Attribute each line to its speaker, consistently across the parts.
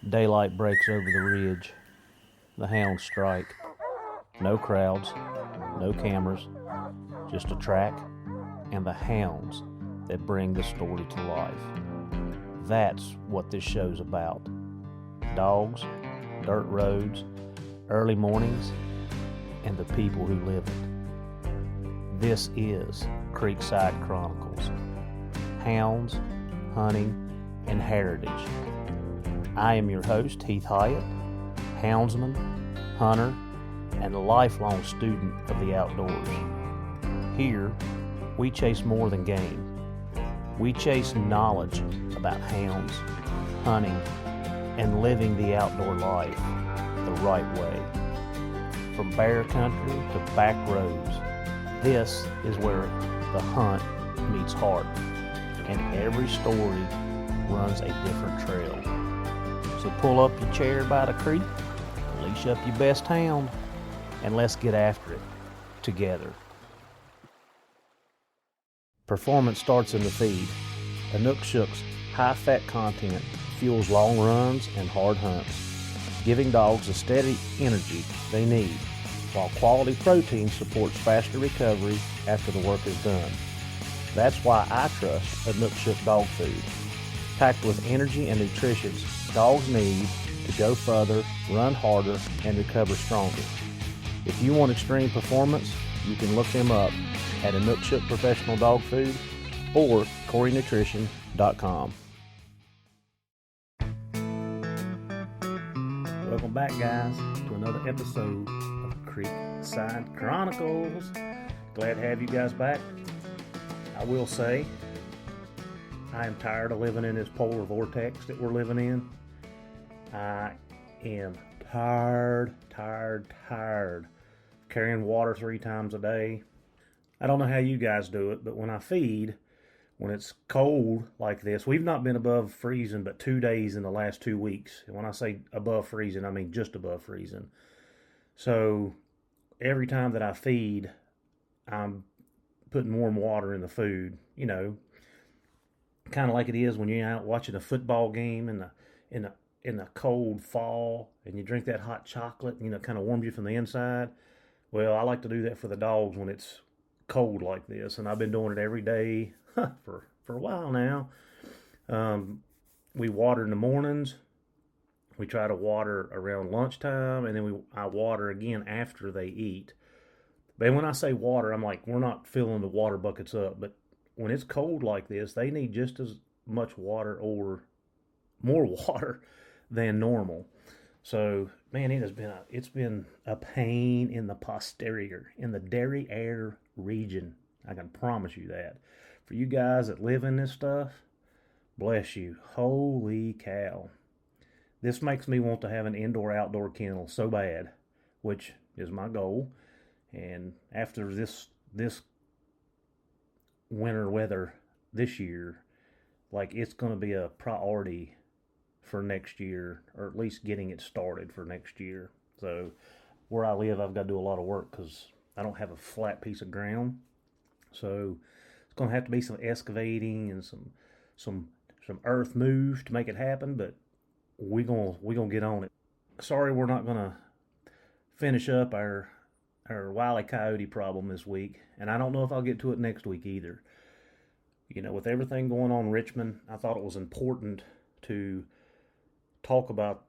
Speaker 1: Daylight breaks over the ridge. The hounds strike. No crowds, no cameras, just a track and the hounds that bring the story to life. That's what this show's about. Dogs, dirt roads, early mornings, and the people who live it. This is Creekside Chronicles. Hounds, hunting, and heritage. I am your host, Heath Hyatt, houndsman, hunter, and a lifelong student of the outdoors. Here, we chase more than game. We chase knowledge about hounds, hunting, and living the outdoor life the right way. From bear country to back roads, this is where the hunt meets heart, and every story runs a different trail. So pull up your chair by the creek, leash up your best hound, and let's get after it together. Performance starts in the feed. Inukshuk's high-fat content fuels long runs and hard hunts, giving dogs the steady energy they need, while quality protein supports faster recovery after the work is done. That's why I trust Inukshuk dog food. Packed with energy and nutrition dogs need to go further, run harder, and recover stronger. If you want extreme performance, you can look them up at Inukshuk Professional Dog Food or Corey.ca. Welcome back, guys, to another episode of Creekside Chronicles. Glad to have you guys back. I will say, I am tired of living in this polar vortex that we're living in. I am tired carrying water 3 times a day. I don't know how you guys do it, but when I feed, when it's cold like this, we've not been above freezing but 2 days in the last 2 weeks. And when I say above freezing, I mean just above freezing. So every time that I feed, I'm putting warm water in the food, you know, kind of like it is when you're out watching a football game in the cold fall and you drink that hot chocolate, you know, kind of warms you from the inside. Well, I like to do that for the dogs when it's cold like this, and I've been doing it every day for a while now. We water in the mornings. We try to water around lunchtime, and then I water again after they eat. But when I say water, I'm like, we're not filling the water buckets up, but when it's cold like this, they need just as much water or more water than normal. So, man, it's been a pain in the posterior, in the derriere region. I can promise you that. For you guys that live in this stuff, bless you. Holy cow. This makes me want to have an indoor-outdoor kennel so bad, which is my goal. And after this winter weather this year, like, it's going to be a priority for next year, or at least getting it started for next year. So where I live, I've got to do a lot of work because I don't have a flat piece of ground. So it's going to have to be some excavating and some earth moved to make it happen, but we're gonna get on it. Sorry, we're not going to finish up our Wile E. Coyote problem this week, and I don't know if I'll get to it next week either. You know, with everything going on in Richmond, I thought it was important to talk about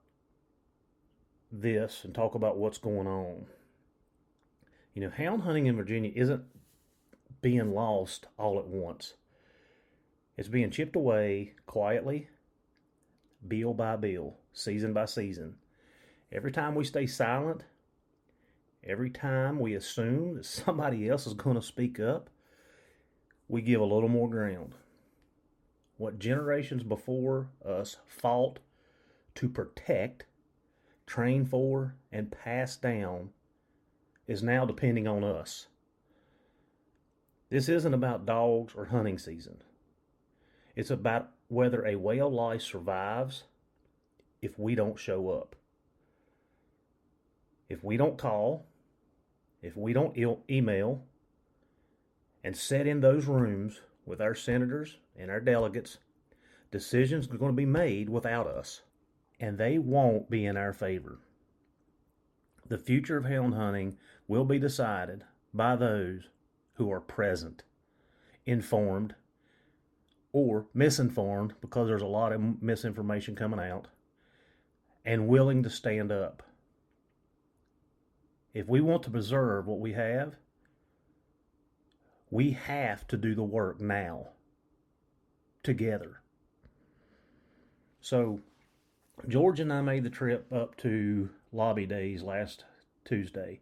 Speaker 1: this and talk about what's going on. You know, hound hunting in Virginia isn't being lost all at once. It's being chipped away quietly, bill by bill, season by season. Every time we stay silent, every time we assume that somebody else is going to speak up, we give a little more ground. What generations before us fought to protect, train for, and pass down is now depending on us. This isn't about dogs or hunting season. It's about whether a way of life survives if we don't show up. If we don't call, if we don't email, and sit in those rooms with our senators and our delegates, decisions are going to be made without us. and they won't be in our favor. The future of hound hunting will be decided by those who are present, informed, or misinformed, because there's a lot of misinformation coming out, and willing to stand up. If we want to preserve what we have to do the work now, together. So, George and I made the trip up to Lobby Days last Tuesday.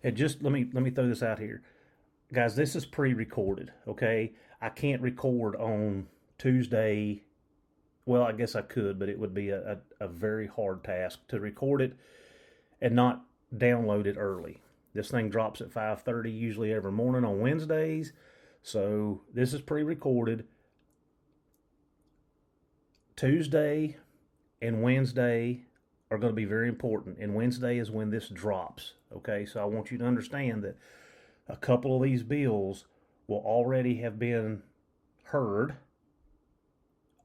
Speaker 1: And just let me throw this out here. Guys, this is pre-recorded, okay? I can't record on Tuesday. Well, I guess I could, but it would be a very hard task to record it and not download it early. This thing drops at 5:30 usually every morning on Wednesdays. So this is pre-recorded. Tuesday and Wednesday are going to be very important. And Wednesday is when this drops. Okay, so I want you to understand that a couple of these bills will already have been heard.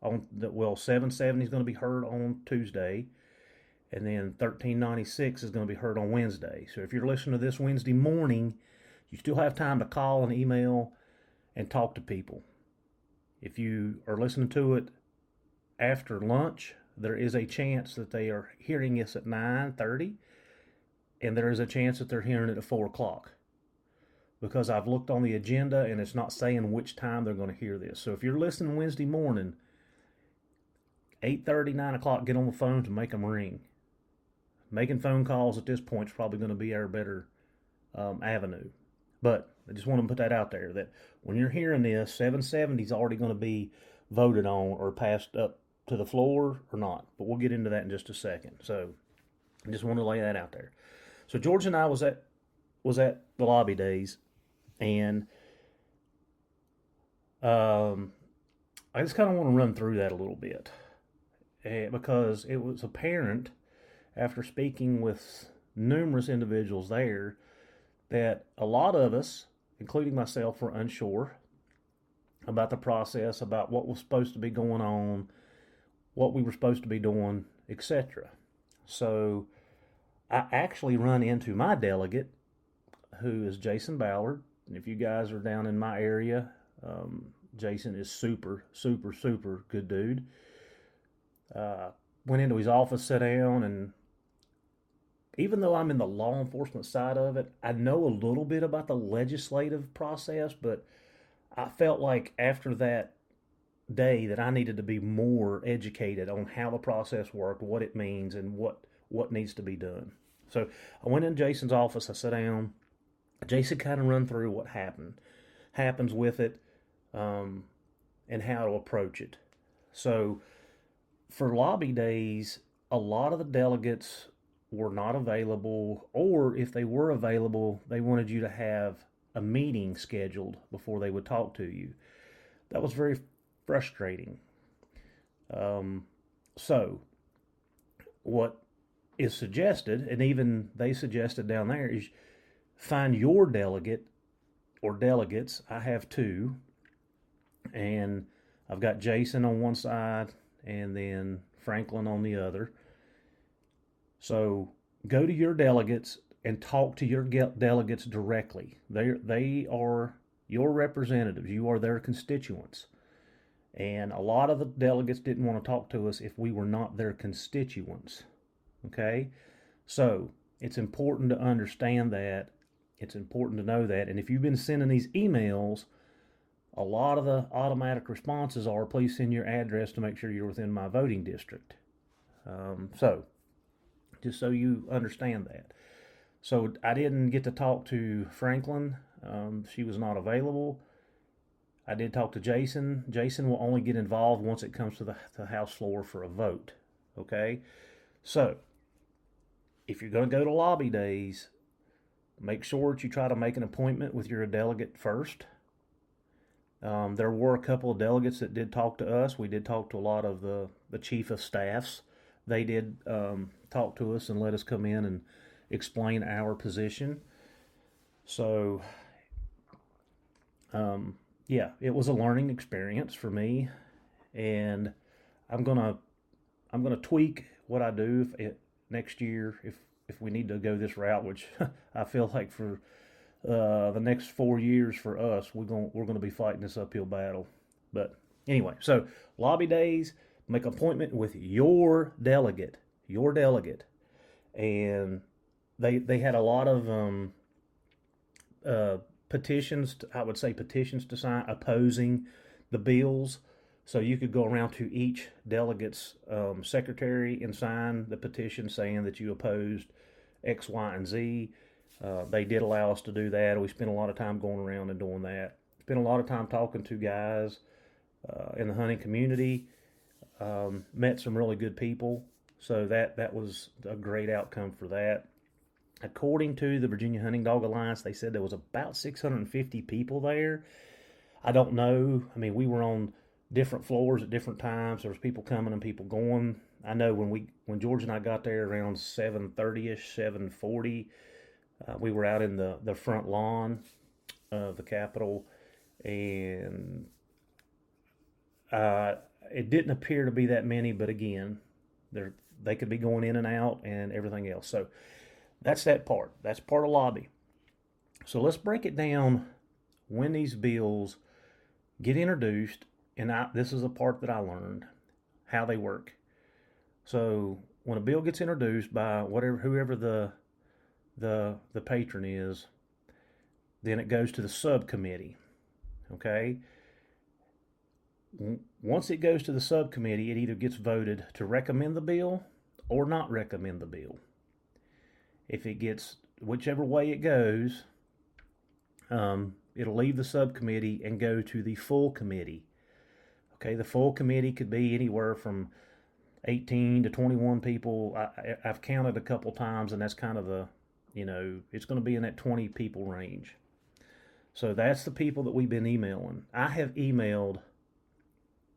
Speaker 1: 770 is going to be heard on Tuesday, and then 1396 is going to be heard on Wednesday. So if you're listening to this Wednesday morning, you still have time to call and email and talk to people. If you are listening to it after lunch, there is a chance that they are hearing this at 9:30, and there is a chance that they're hearing it at 4 o'clock. Because I've looked on the agenda and it's not saying which time they're going to hear this. So if you're listening Wednesday morning, 8:30, 9 o'clock, get on the phone to make them ring. Making phone calls at this point is probably going to be our better avenue. But I just want to put that out there, that when you're hearing this, 770 is already going to be voted on or passed up to the floor or not. But we'll get into that in just a second. So I just want to lay that out there. So George and I was at the Lobby Days, and I just kind of want to run through that a little bit, because it was apparent after speaking with numerous individuals there that a lot of us, including myself, were unsure about the process, about what was supposed to be going on, what we were supposed to be doing, etc. So I actually run into my delegate, who is Jason Ballard. And if you guys are down in my area, Jason is super, super, super good dude. Went into his office, sat down, and even though I'm in the law enforcement side of it, I know a little bit about the legislative process, but I felt like after that day that I needed to be more educated on how the process worked, what it means, and what needs to be done. So I went in Jason's office, I sat down. Jason kind of run through what happens with it, and how to approach it. So for Lobby Days, a lot of the delegates were not available, or if they were available, they wanted you to have a meeting scheduled before they would talk to you. That was very frustrating. So what is suggested, and even they suggested down there, is find your delegate or delegates. I have two, and I've got Jason on one side and then Franklin on the other. So go to your delegates and talk to your delegates directly. They are your representatives. You are their constituents. And a lot of the delegates didn't want to talk to us if we were not their constituents. Okay? So it's important to understand that. It's important to know that. And if you've been sending these emails, a lot of the automatic responses are, please send your address to make sure you're within my voting district. So just so you understand that. So I didn't get to talk to Franklin. She was not available. I did talk to Jason. Jason will only get involved once it comes to the House floor for a vote. Okay? So if you're going to go to Lobby Days, make sure that you try to make an appointment with your delegate first. There were a couple of delegates that did talk to us. We did talk to a lot of the chief of staffs. They did talk to us and let us come in and explain our position. So, yeah, it was a learning experience for me, and I'm gonna tweak what I do next year if we need to go this route, which I feel like for the next 4 years for us, we're going to be fighting this uphill battle. But anyway, so lobby days, make an appointment with your delegate, and they had a lot of petitions. I would say petitions to sign opposing the bills. So you could go around to each delegate's secretary and sign the petition saying that you opposed X, Y, and Z. They did allow us to do that. We spent a lot of time going around and doing that. Spent a lot of time talking to guys in the hunting community. Met some really good people. So that was a great outcome for that. According to the Virginia Hunting Dog Alliance, they said there was about 650 people there. I don't know. I mean, we were on different floors at different times. There was people coming and people going. I know when George and I got there around 7:30ish, 7:40, we were out in the front lawn of the Capitol, and it didn't appear to be that many, but again, they could be going in and out and everything else. So that's that part. That's part of lobby. So let's break it down when these bills get introduced, and this is a part that I learned, how they work. So when a bill gets introduced by whoever the patron is, then it goes to the subcommittee. Okay? Once it goes to the subcommittee, it either gets voted to recommend the bill or not recommend the bill. If it gets, whichever way it goes, it'll leave the subcommittee and go to the full committee. Okay, the full committee could be anywhere from 18 to 21 people. I've counted a couple times, and that's kind of it's going to be in that 20 people range. So that's the people that we've been emailing. I have emailed,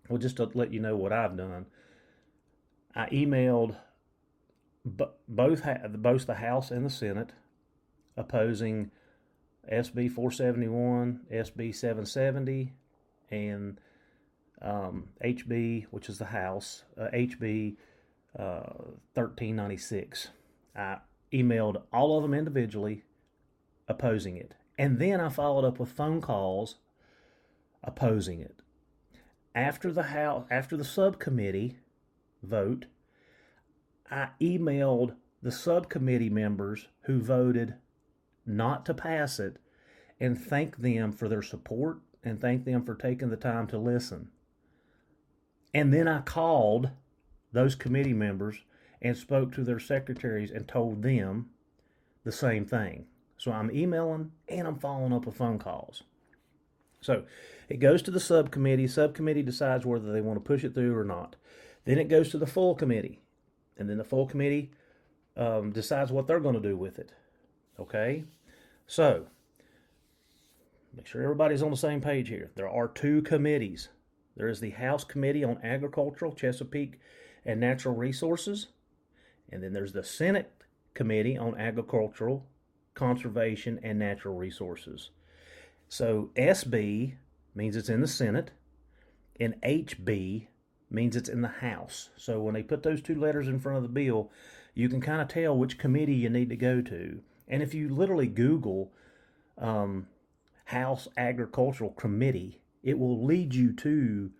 Speaker 1: well, just to let you know what I've done, I emailed both the House and the Senate opposing SB 471, SB 770, and HB, which is the House, HB 1396. I emailed all of them individually opposing it. And then I followed up with phone calls opposing it. After the subcommittee vote, I emailed the subcommittee members who voted not to pass it and thanked them for their support and thanked them for taking the time to listen. And then I called those committee members and spoke to their secretaries and told them the same thing. So I'm emailing and I'm following up with phone calls. So it goes to the subcommittee. Subcommittee decides whether they want to push it through or not. Then it goes to the full committee. And then the full committee decides what they're going to do with it. Okay? So, make sure everybody's on the same page here. There are two committees. There is the House Committee on Agricultural, Chesapeake, and Natural Resources. And then there's the Senate Committee on Agricultural, Conservation, and Natural Resources. So SB means it's in the Senate, and HB means it's in the House. So when they put those two letters in front of the bill, you can kind of tell which committee you need to go to. And if you literally Google House Agricultural Committee, it will lead you to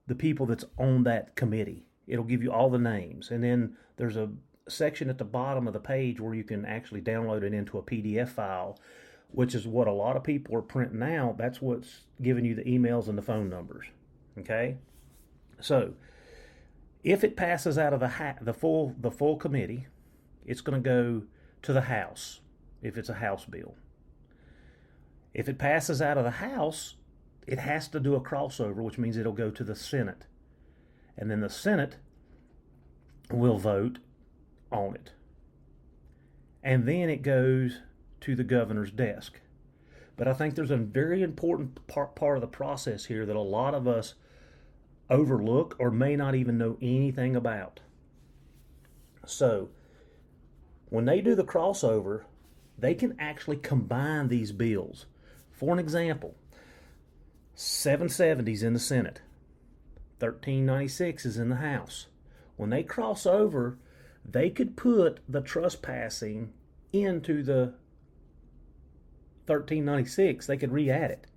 Speaker 1: the people that's on that committee. It'll give you all the names. And then there's a section at the bottom of the page where you can actually download it into a PDF file, which is what a lot of people are printing out. That's what's giving you the emails and the phone numbers. Okay? So, if it passes out of the full committee, it's going to go to the House, if it's a House bill. If it passes out of the House, it has to do a crossover, which means it'll go to the Senate. And then the Senate will vote on it. And then it goes to the governor's desk. But I think there's a very important part of the process here that a lot of us overlook or may not even know anything about. So, when they do the crossover, they can actually combine these bills. For an example, 770 is in the Senate, 1396 is in the House. When they cross over they could put the trespassing into the 1396. They could re-add it.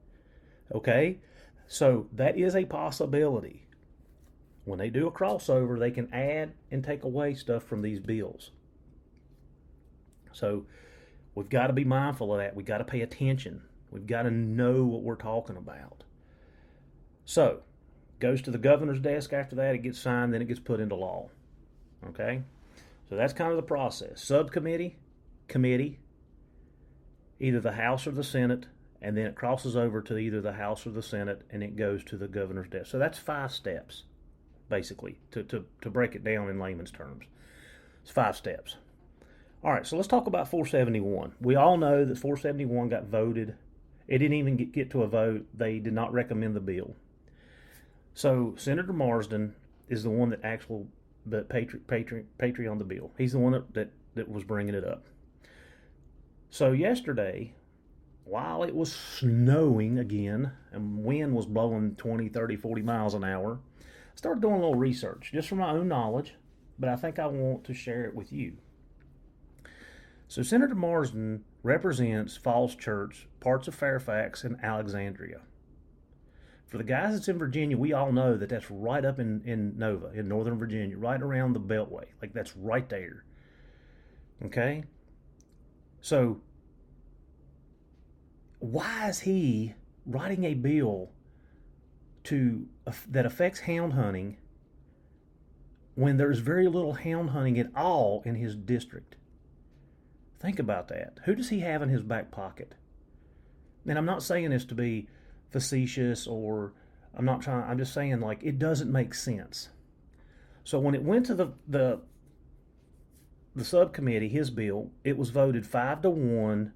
Speaker 1: Okay? So that is a possibility. When they do a crossover, they can add and take away stuff from these bills. So we've got to be mindful of that. We've got to pay attention. We've got to know what we're talking about. So, goes to the governor's desk after that, it gets signed, then it gets put into law. Okay? So that's kind of the process. Subcommittee, committee, either the House or the Senate, and then it crosses over to either the House or the Senate, and it goes to the governor's desk. So that's 5 steps, basically, to break it down in layman's terms. It's 5 steps. All right, so let's talk about 471. We all know that 471 got voted. It didn't even get to a vote. They did not recommend the bill. So Senator Marsden is the one that actually Patreon the bill. He's the one that was bringing it up. So yesterday, while it was snowing again and wind was blowing 20, 30, 40 miles an hour, I started doing a little research just from my own knowledge, but I think I want to share it with you. So Senator Marsden represents Falls Church, parts of Fairfax, and Alexandria. For the guys that's in Virginia, we all know that that's right up in Nova, in Northern Virginia, right around the Beltway. Like, that's right there. Okay? So, why is he writing a bill that affects hound hunting when there's very little hound hunting at all in his district? Think about that. Who does he have in his back pocket? And I'm not saying this to be facetious, or I'm just saying, like, it doesn't make sense. So when it went to the subcommittee, his bill, it was voted 5-1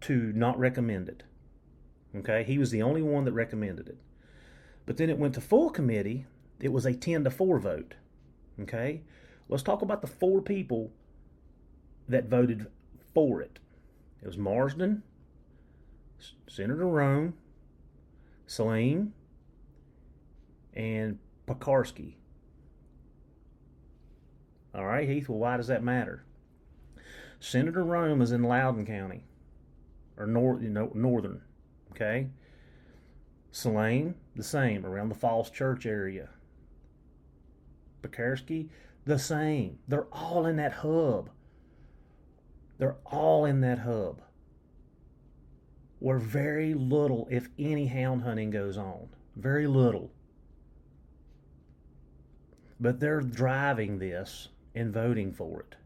Speaker 1: to not recommend it. Okay? He was the only one that recommended it. But then it went to full committee, it was a 10-4 vote. Okay? Let's talk about the 4 people that voted for it. It was Marsden, Senator Rome, Saline, and Pekarsky. All right, Heath, well, why does that matter? Senator Rome is in Loudoun County, or northern, okay? Saline, the same, around the Falls Church area. Pekarsky, the same. They're all in that hub. They're all in that hub where very little, if any, hound hunting goes on. Very little. But they're driving this and voting for it.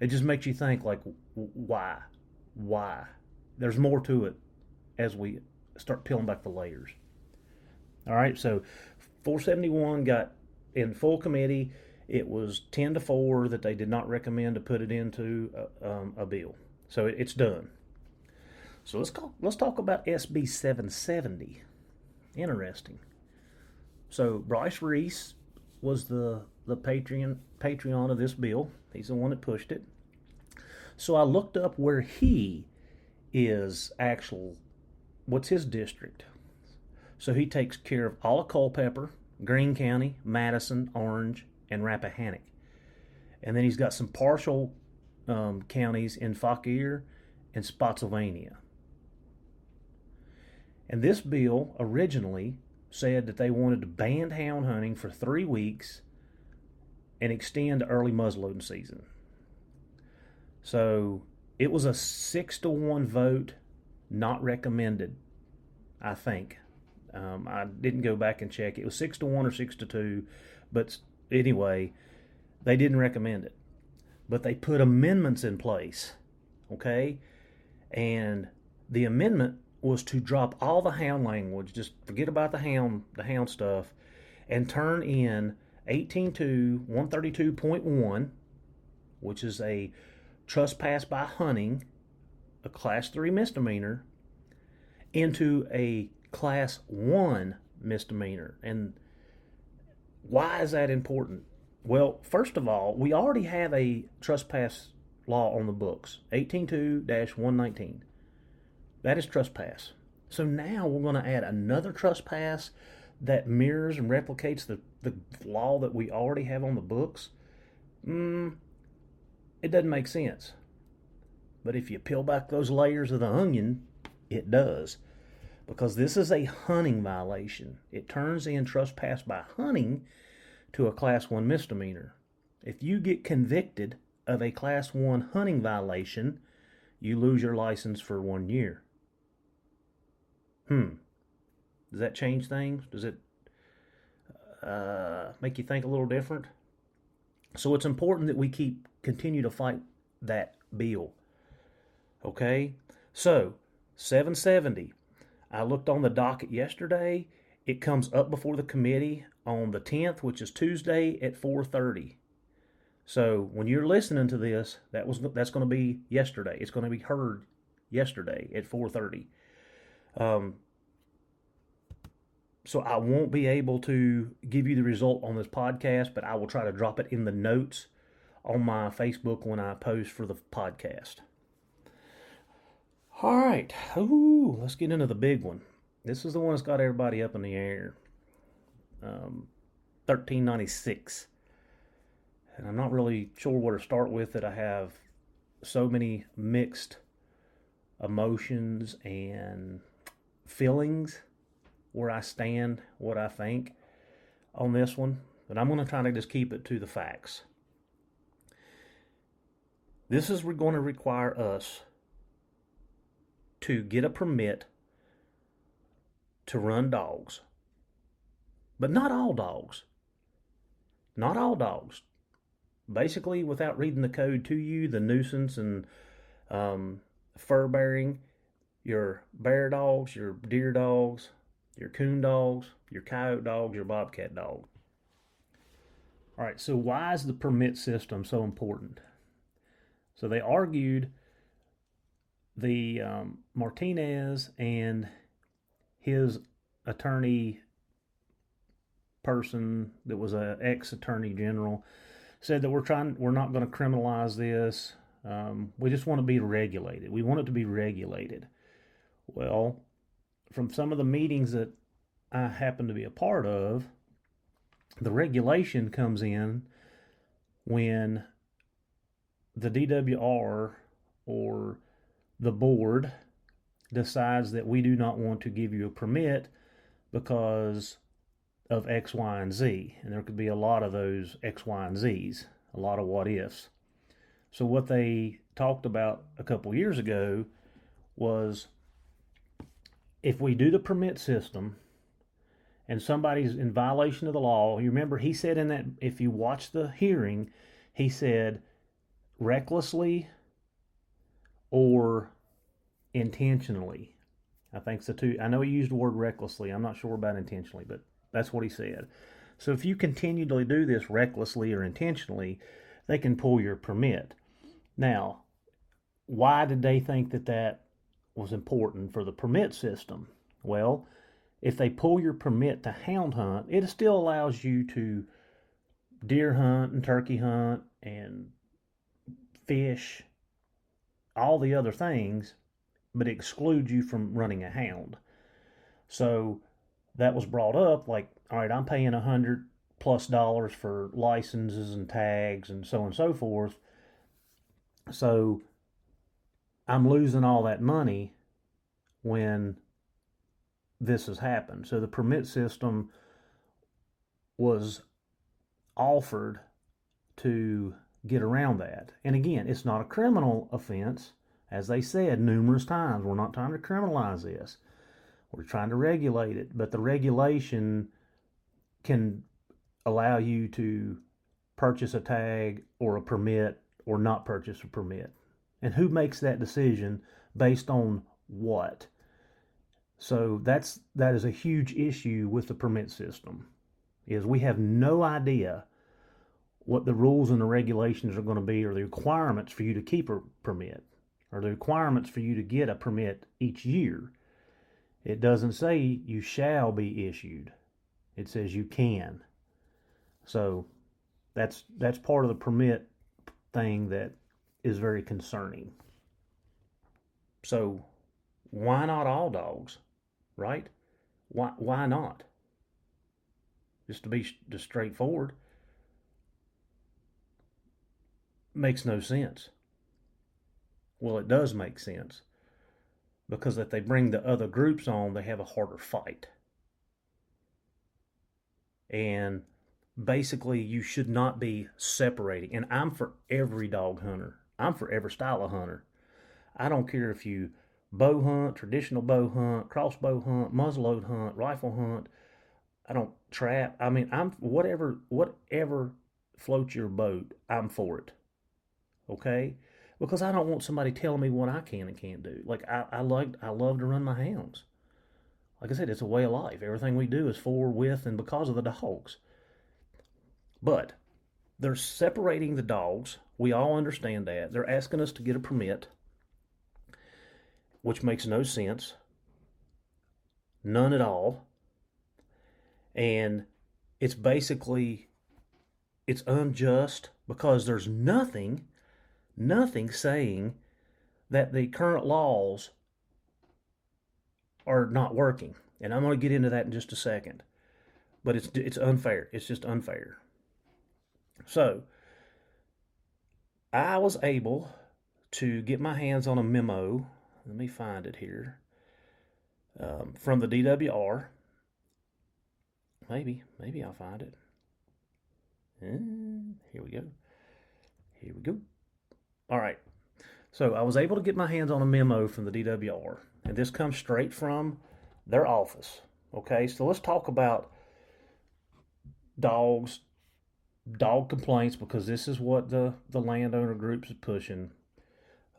Speaker 1: It just makes you think, like, why? Why? There's more to it as we start peeling back the layers. All right, so 471 got in full committee. It was 10-4 that they did not recommend to put it into a bill. So it's done. So let's talk about SB 770. Interesting. So Bryce Reese was the Patreon of this bill. He's the one that pushed it. So I looked up where he is what's his district. So he takes care of all of Culpeper, Greene County, Madison, Orange, and Rappahannock. And then he's got some partial counties in Fauquier and Spotsylvania. And this bill originally said that they wanted to ban hound hunting for 3 weeks and extend the early muzzleloading season. So it was a 6-1 vote, not recommended, I think. I didn't go back and check. It was 6-1 or 6-2, but anyway, they didn't recommend it. But they put amendments in place, okay? And the amendment was to drop all the hound language, just forget about the hound stuff, and turn in 18.2 132.1, which is a trespass by hunting, a Class 3 misdemeanor, into a Class 1 misdemeanor. And why is that important? Well, first of all, we already have a trespass law on the books, 18.2-119. That is trespass. So now we're going to add another trespass that mirrors and replicates the law that we already have on the books. It doesn't make sense. But if you peel back those layers of the onion, it does. Because this is a hunting violation. It turns in trespass by hunting to a Class 1 misdemeanor. If you get convicted of a Class 1 hunting violation, you lose your license for 1 year. Does that change things? Does it make you think a little different? So it's important that we continue to fight that bill. Okay? So, 770. I looked on the docket yesterday. It comes up before the committee on the 10th, which is Tuesday at 4:30. So when you're listening to this, that's going to be yesterday. It's going to be heard yesterday at 4:30. So I won't be able to give you the result on this podcast, but I will try to drop it in the notes on my Facebook when I post for the podcast. All right. Ooh, let's get into the big one. This is the one that's got everybody up in the air. 1396. And I'm not really sure where to start with it. I have so many mixed emotions and feelings where I stand, what I think on this one. But I'm going to try to just keep it to the facts. This is going to require us to get a permit to run dogs. But not all dogs. Not all dogs. Basically, without reading the code to you, the nuisance and fur bearing, your bear dogs, your deer dogs, your coon dogs, your coyote dogs, your bobcat dog. All right, so why is the permit system so important? So they argued the Martinez and his attorney person that was an ex-attorney general said that we're not going to criminalize this. We just want to be regulated. We want it to be regulated. Well, from some of the meetings that I happen to be a part of, the regulation comes in when the DWR or the board decides that we do not want to give you a permit because of X, Y, and Z. And there could be a lot of those X, Y, and Z's, a lot of what ifs. So what they talked about a couple years ago was if we do the permit system and somebody's in violation of the law, you remember he said in that, if you watch the hearing, he said recklessly or intentionally. I think so too. I know he used the word recklessly. I'm not sure about intentionally, but that's what he said. So if you continually do this recklessly or intentionally, they can pull your permit. Now, why did they think that was important for the permit system? Well, if they pull your permit to hound hunt, it still allows you to deer hunt and turkey hunt and fish, all the other things, but it excludes you from running a hound. So that was brought up like, all right, I'm paying $100+ for licenses and tags and so on and so forth. So I'm losing all that money when this has happened. So the permit system was offered to get around that. And again, it's not a criminal offense. As they said numerous times, we're not trying to criminalize this. We're trying to regulate it. But the regulation can allow you to purchase a tag or a permit or not purchase a permit. And who makes that decision based on what? So that is a huge issue with the permit system, is we have no idea what the rules and the regulations are going to be, or the requirements for you to keep a permit, or the requirements for you to get a permit each year. It doesn't say you shall be issued. It says you can. So that's part of the permit thing that is very concerning. So why not all dogs, right? Why not? Just to be just straightforward. makes no sense. Well, it does make sense, because if they bring the other groups on, they have a harder fight. And basically, you should not be separating. And I'm for every dog hunter. I'm for every style of hunter. I don't care if you bow hunt, traditional bow hunt, crossbow hunt, muzzleload hunt, rifle hunt. I don't trap. I mean, I'm whatever floats your boat, I'm for it. Okay? Because I don't want somebody telling me what I can and can't do. Like I love to run my hounds. Like I said, it's a way of life. Everything we do is for, with, and because of the dogs. But they're separating the dogs. We all understand that. They're asking us to get a permit, which makes no sense. None at all. And it's basically, it's unjust, because there's nothing saying that the current laws are not working. And I'm going to get into that in just a second. But it's unfair. It's just unfair. So, I was able to get my hands on a memo. Let me find it here. From the DWR. Maybe I'll find it. Here we go. All right. So I was able to get my hands on a memo from the DWR, and this comes straight from their office. Okay, so let's talk about dog complaints, because this is what the landowner groups are pushing.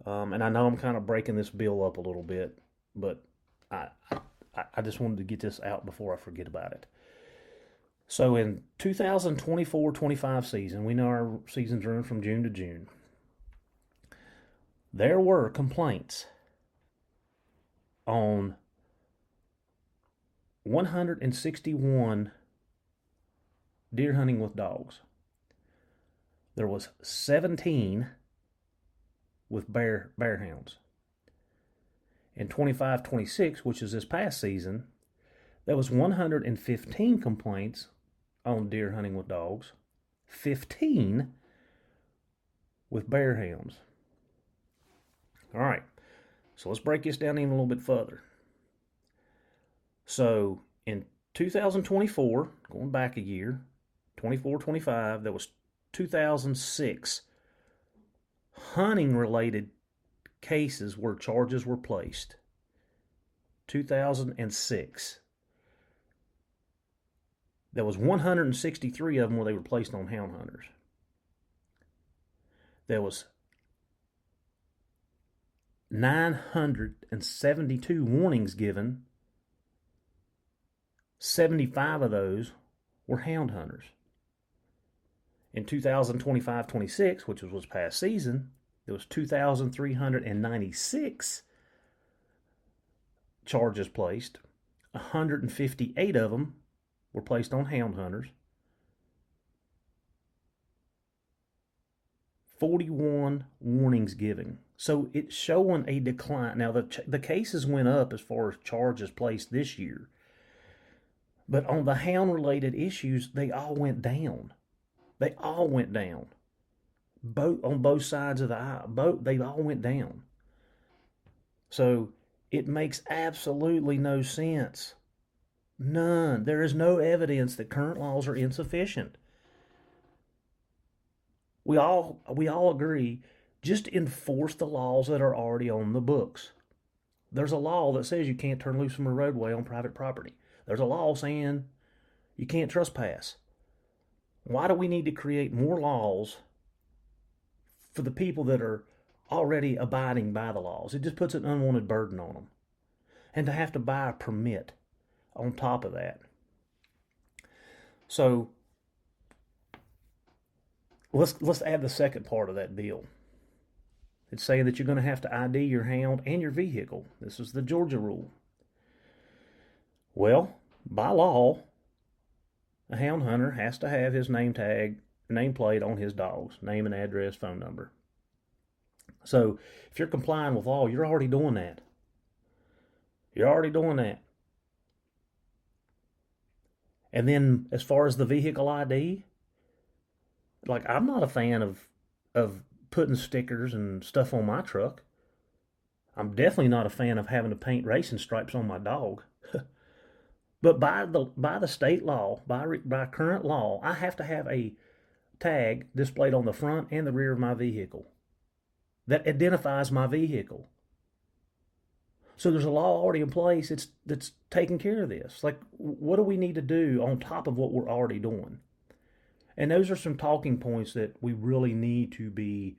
Speaker 1: And I know I'm kind of breaking this bill up a little bit, but I just wanted to get this out before I forget about it. So in 2024-25 season, we know our seasons run from June to June. There were complaints on 161 deer hunting with dogs. There was 17 with bear hounds. In 25-26, which is this past season, there was 115 complaints on deer hunting with dogs, 15 with bear hounds. All right, so let's break this down even a little bit further. So in 2024, going back a year, 24-25, there was 2006 hunting-related cases where charges were placed. 2006. There was 163 of them where they were placed on hound hunters. There was 972 warnings given. 75 of those were hound hunters. In 2025-26, which was past season, there was 2,396 charges placed. 158 of them were placed on hound hunters. 41 warnings given. So it's showing a decline. Now, the cases went up as far as charges placed this year. But on the hound-related issues, they all went down. They all went down. On both sides of the aisle. They all went down. So it makes absolutely no sense. None. There is no evidence that current laws are insufficient. We all agree, just enforce the laws that are already on the books. There's a law that says you can't turn loose from a roadway on private property. There's a law saying you can't trespass. Why do we need to create more laws for the people that are already abiding by the laws? It just puts an unwanted burden on them. And to have to buy a permit on top of that. So let's add the second part of that bill. It's saying that you're going to have to ID your hound and your vehicle. This is the Georgia rule. Well, by law, a hound hunter has to have his nameplate on his dogs, name and address, phone number. So if you're complying with law, you're already doing that. You're already doing that. And then as far as the vehicle ID, like, I'm not a fan of putting stickers and stuff on my truck. I'm definitely not a fan of having to paint racing stripes on my dog. But by the state law, by current law, I have to have a tag displayed on the front and the rear of my vehicle that identifies my vehicle. So there's a law already in place that's taking care of this. Like, what do we need to do on top of what we're already doing? And those are some talking points that we really need to be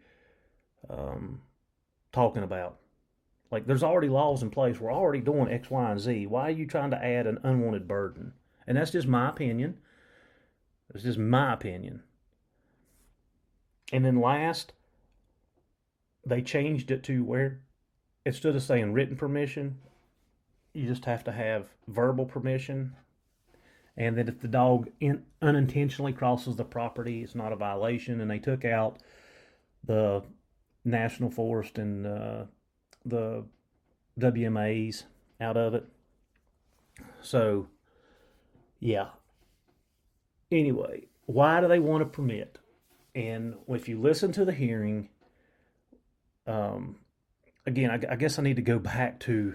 Speaker 1: talking about. Like, there's already laws in place. We're already doing X, Y, and Z. Why are you trying to add an unwanted burden? And that's just my opinion. It's just my opinion. And then last, they changed it to where instead of saying written permission, you just have to have verbal permission. And that if the dog unintentionally crosses the property, it's not a violation. And they took out the National Forest and the WMAs out of it. So, yeah. Anyway, why do they want a permit? And if you listen to the hearing, again, I guess I need to go back to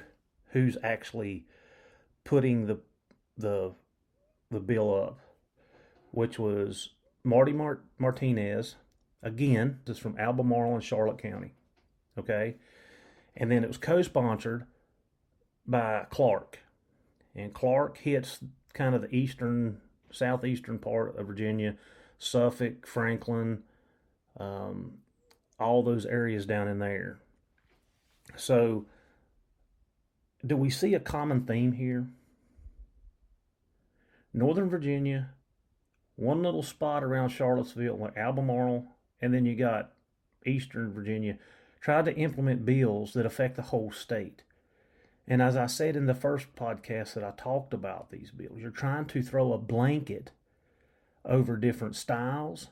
Speaker 1: who's actually putting the bill up, which was Marty Martinez. Again, this is from Albemarle and Charlotte County. Okay? And then it was co-sponsored by Clark. And Clark hits kind of the southeastern part of Virginia, Suffolk, Franklin, all those areas down in there. So, do we see a common theme here? Northern Virginia, one little spot around Charlottesville, like Albemarle, and then you got Eastern Virginia, tried to implement bills that affect the whole state. And as I said in the first podcast that I talked about these bills, you're trying to throw a blanket over different styles,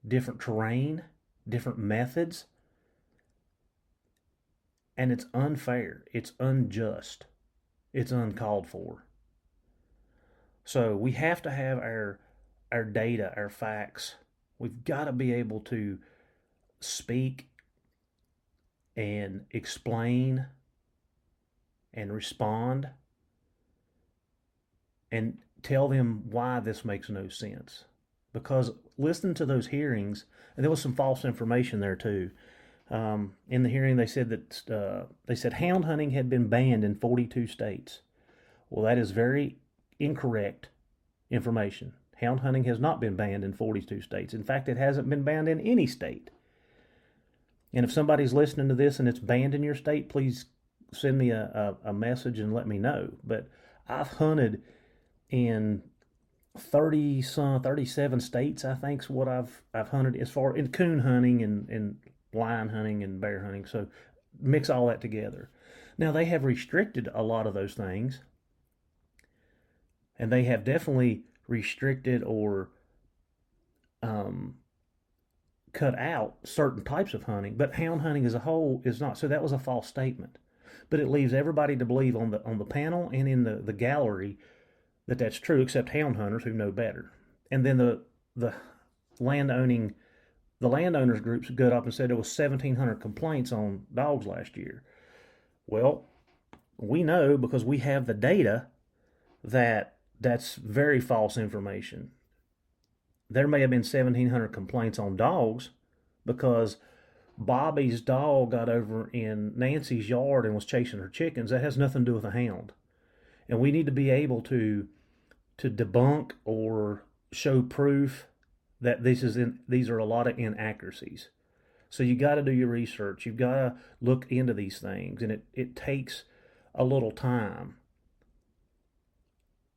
Speaker 1: different terrain, different methods. And it's unfair. It's unjust. It's uncalled for. So we have to have our data, our facts. We've got to be able to speak and explain and respond and tell them why this makes no sense. Because listening to those hearings, and there was some false information there too. In the hearing, they said that hound hunting had been banned in 42 states. Well, that is very incorrect information. Hound hunting has not been banned in 42 states. In fact, it hasn't been banned in any state. And if somebody's listening to this and it's banned in your state, please send me a message and let me know. But I've hunted in 37 states, I think is what I've hunted as far in coon hunting and lion hunting and bear hunting. So mix all that together. Now they have restricted a lot of those things. And they have definitely restricted or cut out certain types of hunting, but hound hunting as a whole is not. So that was a false statement. But it leaves everybody to believe on the panel and in the gallery that that's true, except hound hunters who know better. And then the landowners groups got up and said there was 1,700 complaints on dogs last year. Well, we know because we have the data that that's very false information. There may have been 1,700 complaints on dogs because Bobby's dog got over in Nancy's yard and was chasing her chickens. That has nothing to do with a hound. And we need to be able to debunk or show proof that these are a lot of inaccuracies. So you got to do your research. You've got to look into these things, and it takes a little time.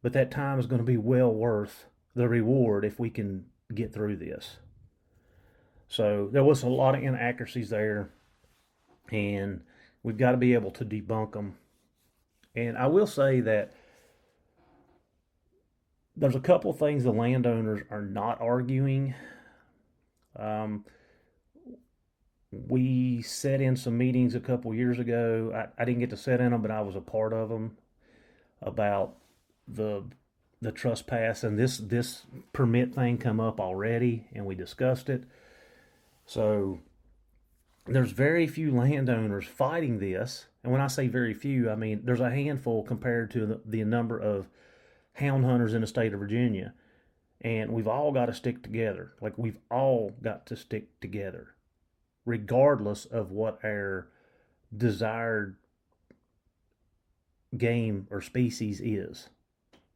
Speaker 1: But that time is going to be well worth the reward if we can get through this. So there was a lot of inaccuracies there, and we've got to be able to debunk them. And I will say that there's a couple of things the landowners are not arguing. We sat in some meetings a couple years ago. I didn't get to sit in them, but I was a part of them about the trespass, and this permit thing come up already, and we discussed it. So there's very few landowners fighting this. And when I say very few, I mean there's a handful compared to the number of hound hunters in the state of Virginia. And we've all got to stick together. Like, we've all got to stick together, regardless of what our desired game or species is.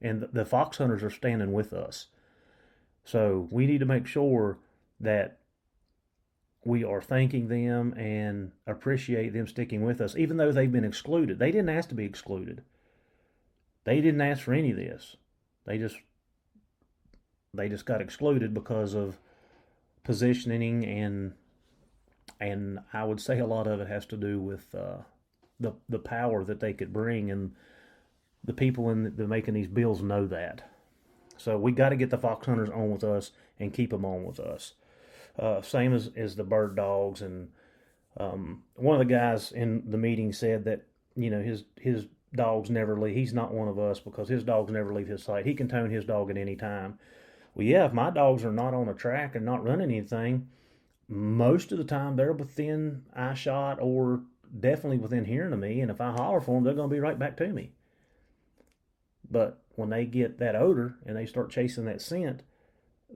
Speaker 1: And the fox hunters are standing with us. So we need to make sure that we are thanking them and appreciate them sticking with us, even though they've been excluded. They didn't ask to be excluded. They didn't ask for any of this. They just got excluded because of positioning, and I would say a lot of it has to do with the power that they could bring, and the people making these bills know that. So we got to get the fox hunters on with us and keep them on with us. Same as the bird dogs, and one of the guys in the meeting said that, you know, his dogs never leave. He's not one of us because his dogs never leave his sight. He can tone his dog at any time. Well, yeah, if my dogs are not on a track and not running anything, most of the time they're within eye shot or definitely within hearing of me. And if I holler for them, they're going to be right back to me. But when they get that odor and they start chasing that scent,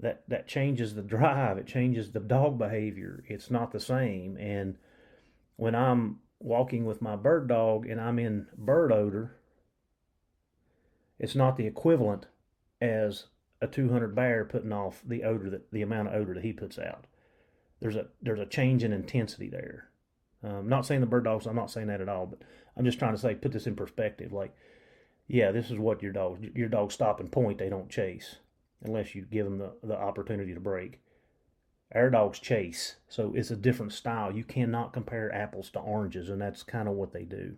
Speaker 1: that changes the drive. It changes the dog behavior. It's not the same. And when I'm walking with my bird dog and I'm in bird odor, it's not the equivalent as a 200 bear putting off the amount of odor that he puts out. There's a change in intensity there. I'm not saying the bird dogs, I'm not saying that at all, but I'm just trying to say, put this in perspective. Like, yeah, this is what your dogs stop and point. They don't chase unless you give them the opportunity to break. Our dogs chase, so it's a different style. You cannot compare apples to oranges, and that's kind of what they do.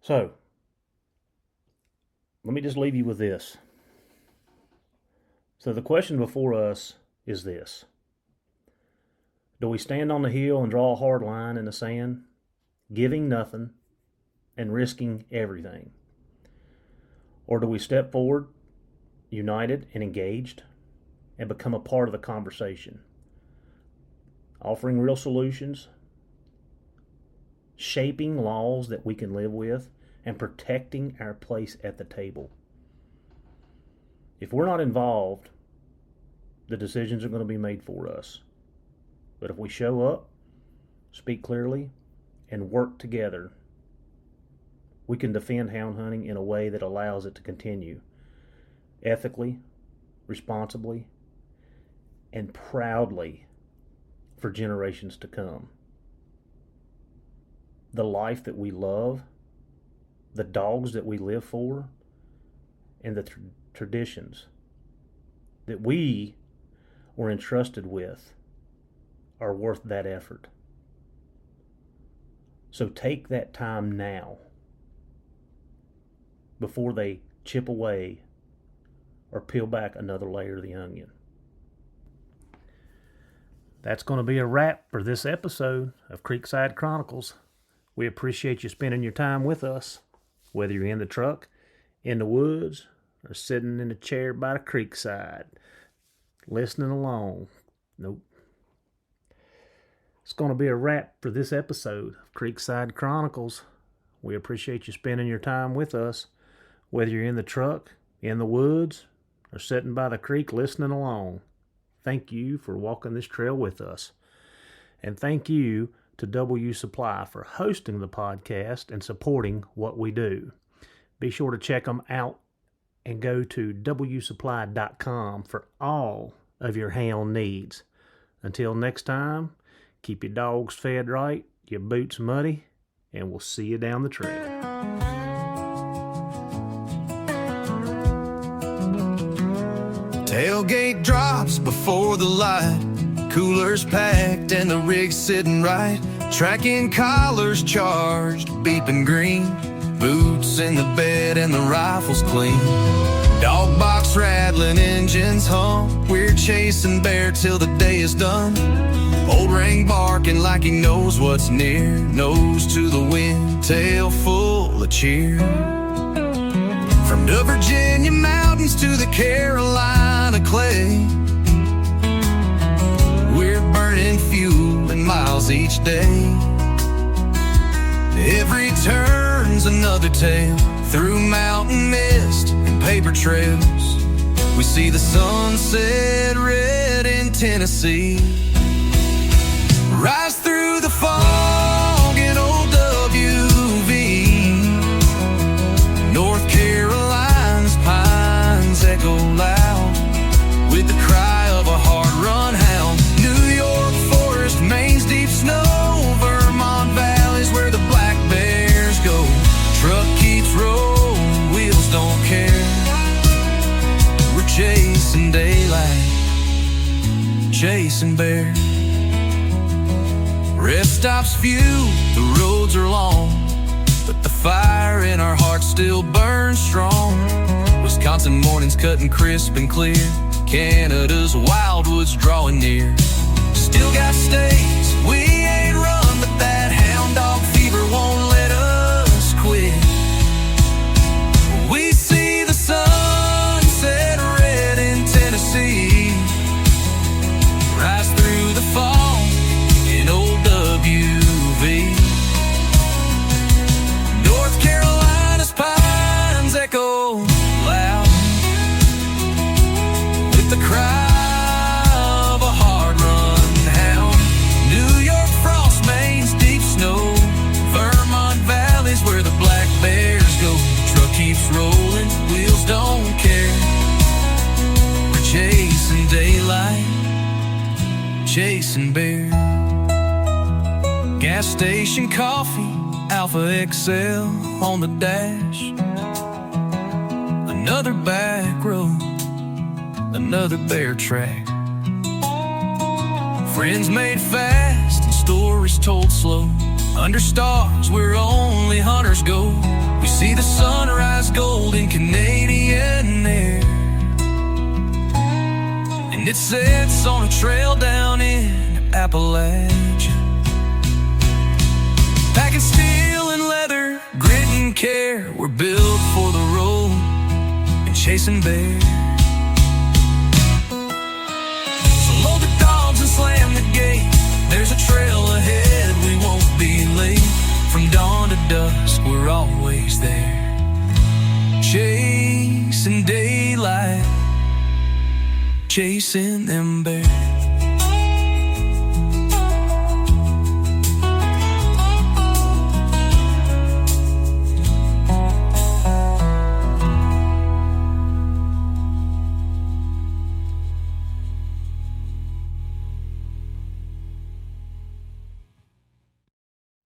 Speaker 1: So, let me just leave you with this. So the question before us is this. Do we stand on the hill and draw a hard line in the sand, giving nothing and risking everything? Or do we step forward, united and engaged, and become a part of the conversation, offering real solutions, shaping laws that we can live with, and protecting our place at the table? If we're not involved, the decisions are going to be made for us. But if we show up, speak clearly, and work together, we can defend hound hunting in a way that allows it to continue ethically, responsibly, and proudly for generations to come. The life that we love, the dogs that we live for, and the traditions that we were entrusted with are worth that effort. So take that time now before they chip away or peel back another layer of the onion. That's going to be a wrap for this episode of Creekside Chronicles. We appreciate you spending your time with us, whether you're in the truck, in the woods, or sitting in a chair by the creekside, listening along. Nope. It's going to be a wrap for this episode of Creekside Chronicles. We appreciate you spending your time with us, whether you're in the truck, in the woods, or sitting by the creek listening along. Thank you for walking this trail with us. And thank you to W Supply for hosting the podcast and supporting what we do. Be sure to check them out and go to wsupply.com for all of your hound needs. Until next time, keep your dogs fed right, your boots muddy, and we'll see you down the trail.
Speaker 2: Tailgate drops before the light, coolers packed and the rig sitting right, tracking collars charged, beeping green, boots in the bed and the rifle's clean. Dog box rattling, engines hum, we're chasing bear till the day is done. Old ring barking like he knows what's near, nose to the wind, tail full of cheer. From the Virginia mountains to the Carolina clay, we're burning fuel in miles miles each day. Every turn's another tale, through mountain mist and paper trails. We see the sunset red in Tennessee, rise through the fog in old WV. North Carolina's pines echo loud with the cry of a hard-run hound. New York forest, Maine's deep snow, Vermont valleys where the black bears go. Truck keeps rolling, wheels don't care. We're chasing daylight, chasing bears. Rest stops few, the roads are long, but the fire in our hearts still burns strong. Wisconsin mornings cutting crisp and clear, Canada's wildwoods drawing near. Still got states we ain't run, but that hound dog fever won't let us quit. We see the sunset red in Tennessee, rise through the fog in old WV. North Carolina's pines echo loud with the cry of a hard-run hound. New York frost, Maine's deep snow, Vermont valleys where the black bears go. Truck keeps rolling, wheels don't care. We're chasing daylight, chasing bears. Gas station coffee, Alpha XL on the dash. Another back road, another bear track. Friends made fast and stories told slow, under stars where only hunters go. We see the sunrise gold in Canadian air, and it sets on a trail down in Appalachia. Packing steel and leather, grit and care, we're built for the road and chasing bears. So load the dogs and slam the gate, there's a trail ahead, we won't be late. From dawn to dusk, we're always there, chasing daylight, chasing them bears.